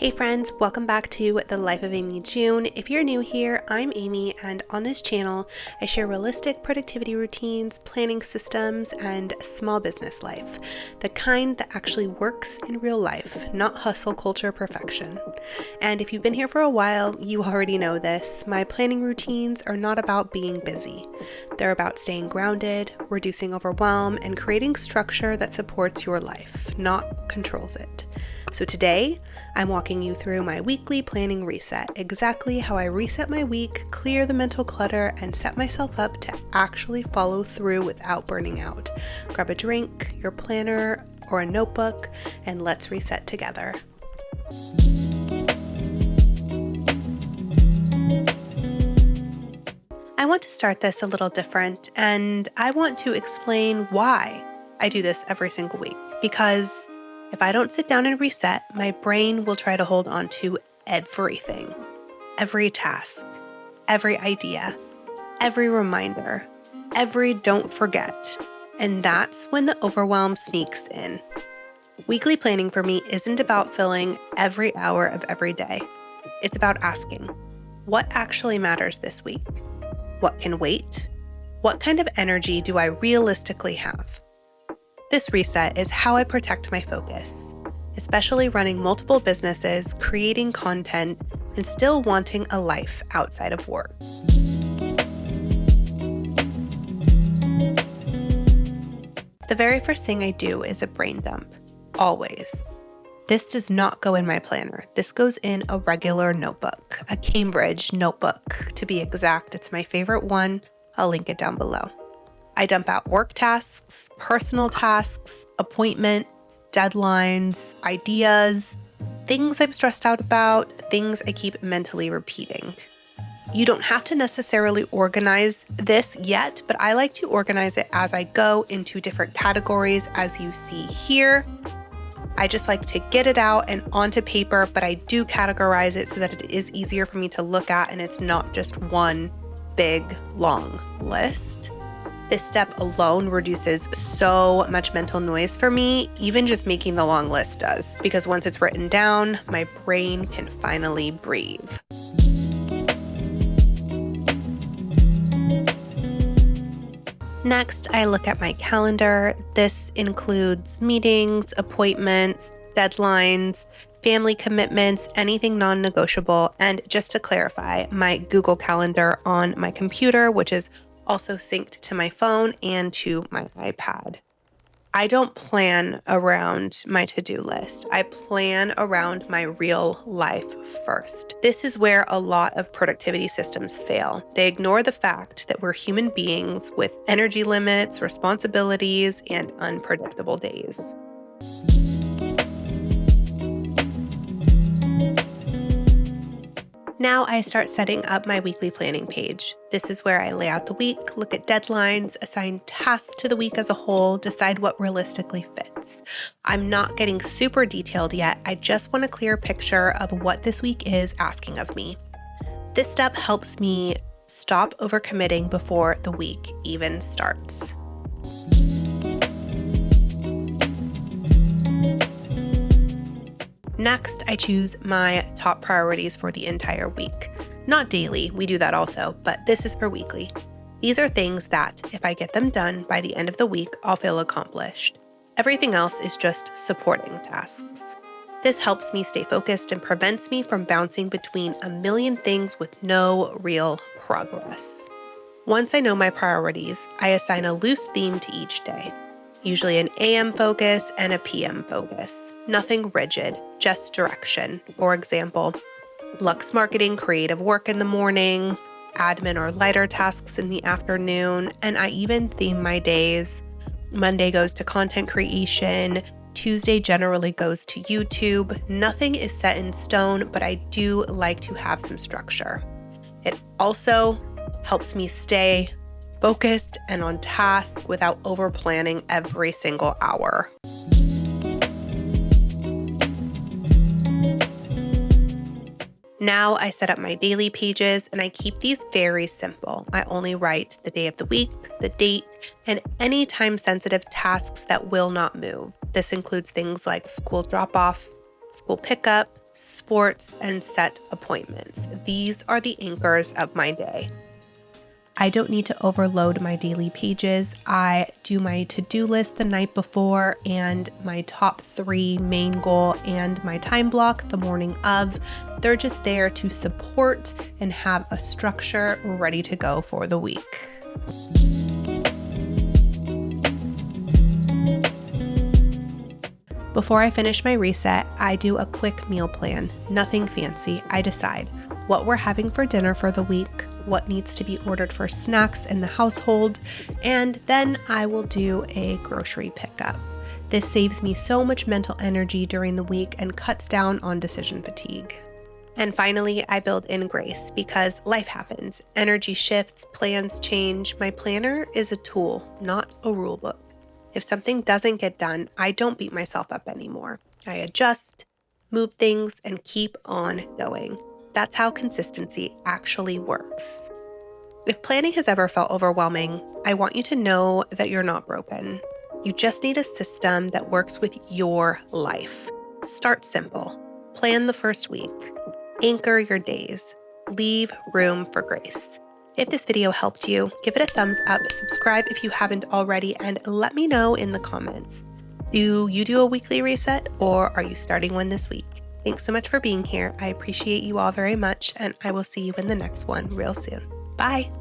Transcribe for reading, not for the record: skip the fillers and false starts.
Hey friends, welcome back to The Life of Amy June. If you're new here, I'm Amy, and on this channel, I share realistic productivity routines, planning systems, and small business life. The kind that actually works in real life, not hustle culture perfection. And if you've been here for a while, you already know this. My planning routines are not about being busy. They're about staying grounded, reducing overwhelm, and creating structure that supports your life, not controls it. So today, I'm walking you through my weekly planning reset, exactly how I reset my week, clear the mental clutter, and set myself up to actually follow through without burning out. Grab a drink, your planner, or a notebook, and let's reset together. I want to start this a little different, and I want to explain why I do this every single week, because if I don't sit down and reset, my brain will try to hold on to everything, every task, every idea, every reminder, every don't forget. And that's when the overwhelm sneaks in. Weekly planning for me isn't about filling every hour of every day. It's about asking, what actually matters this week? What can wait? What kind of energy do I realistically have? This reset is how I protect my focus, especially running multiple businesses, creating content, and still wanting a life outside of work. The very first thing I do is a brain dump, always. This does not go in my planner. This goes in a regular notebook, a Cambridge notebook to be exact. It's my favorite one. I'll link it down below. I dump out work tasks, personal tasks, appointments, deadlines, ideas, things I'm stressed out about, things I keep mentally repeating. You don't have to necessarily organize this yet, but I like to organize it as I go into different categories, as you see here. I just like to get it out and onto paper, but I do categorize it so that it is easier for me to look at and it's not just one big, long list. This step alone reduces so much mental noise for me, even just making the long list does, because once it's written down, my brain can finally breathe. Next, I look at my calendar. This includes meetings, appointments, deadlines, family commitments, anything non-negotiable, and just to clarify, my Google Calendar on my computer, which is also synced to my phone and to my iPad. I don't plan around my to-do list. I plan around my real life first. This is where a lot of productivity systems fail. They ignore the fact that we're human beings with energy limits, responsibilities, and unpredictable days. Now I start setting up my weekly planning page. This is where I lay out the week, look at deadlines, assign tasks to the week as a whole, decide what realistically fits. I'm not getting super detailed yet. I just want a clear picture of what this week is asking of me. This step helps me stop overcommitting before the week even starts. Next, I choose my top priorities for the entire week. Not daily, we do that also, but this is for weekly. These are things that, if I get them done by the end of the week, I'll feel accomplished. Everything else is just supporting tasks. This helps me stay focused and prevents me from bouncing between a million things with no real progress. Once I know my priorities, I assign a loose theme to each day. Usually an AM focus and a PM focus. Nothing rigid, just direction. For example, Lux marketing, creative work in the morning, admin or lighter tasks in the afternoon, and I even theme my days. Monday goes to content creation, Tuesday generally goes to YouTube. Nothing is set in stone, but I do like to have some structure. It also helps me stay focused and on task without over-planning every single hour. Now I set up my daily pages and I keep these very simple. I only write the day of the week, the date, and any time-sensitive tasks that will not move. This includes things like school drop-off, school pickup, sports, and set appointments. These are the anchors of my day. I don't need to overload my daily pages. I do my to-do list the night before and my top 3 main goal and my time block the morning of. They're just there to support and have a structure ready to go for the week. Before I finish my reset, I do a quick meal plan. Nothing fancy. I decide what we're having for dinner for the week, what needs to be ordered for snacks in the household, and then I will do a grocery pickup. This saves me so much mental energy during the week and cuts down on decision fatigue. And finally, I build in grace because life happens. Energy shifts, plans change. My planner is a tool, not a rule book. If something doesn't get done, I don't beat myself up anymore. I adjust, move things, and keep on going. That's how consistency actually works. If planning has ever felt overwhelming, I want you to know that you're not broken. You just need a system that works with your life. Start simple. Plan the first week. Anchor your days. Leave room for grace. If this video helped you, give it a thumbs up, subscribe if you haven't already, and let me know in the comments. Do you do a weekly reset, or are you starting one this week? Thanks so much for being here. I appreciate you all very much, and I will see you in the next one real soon. Bye.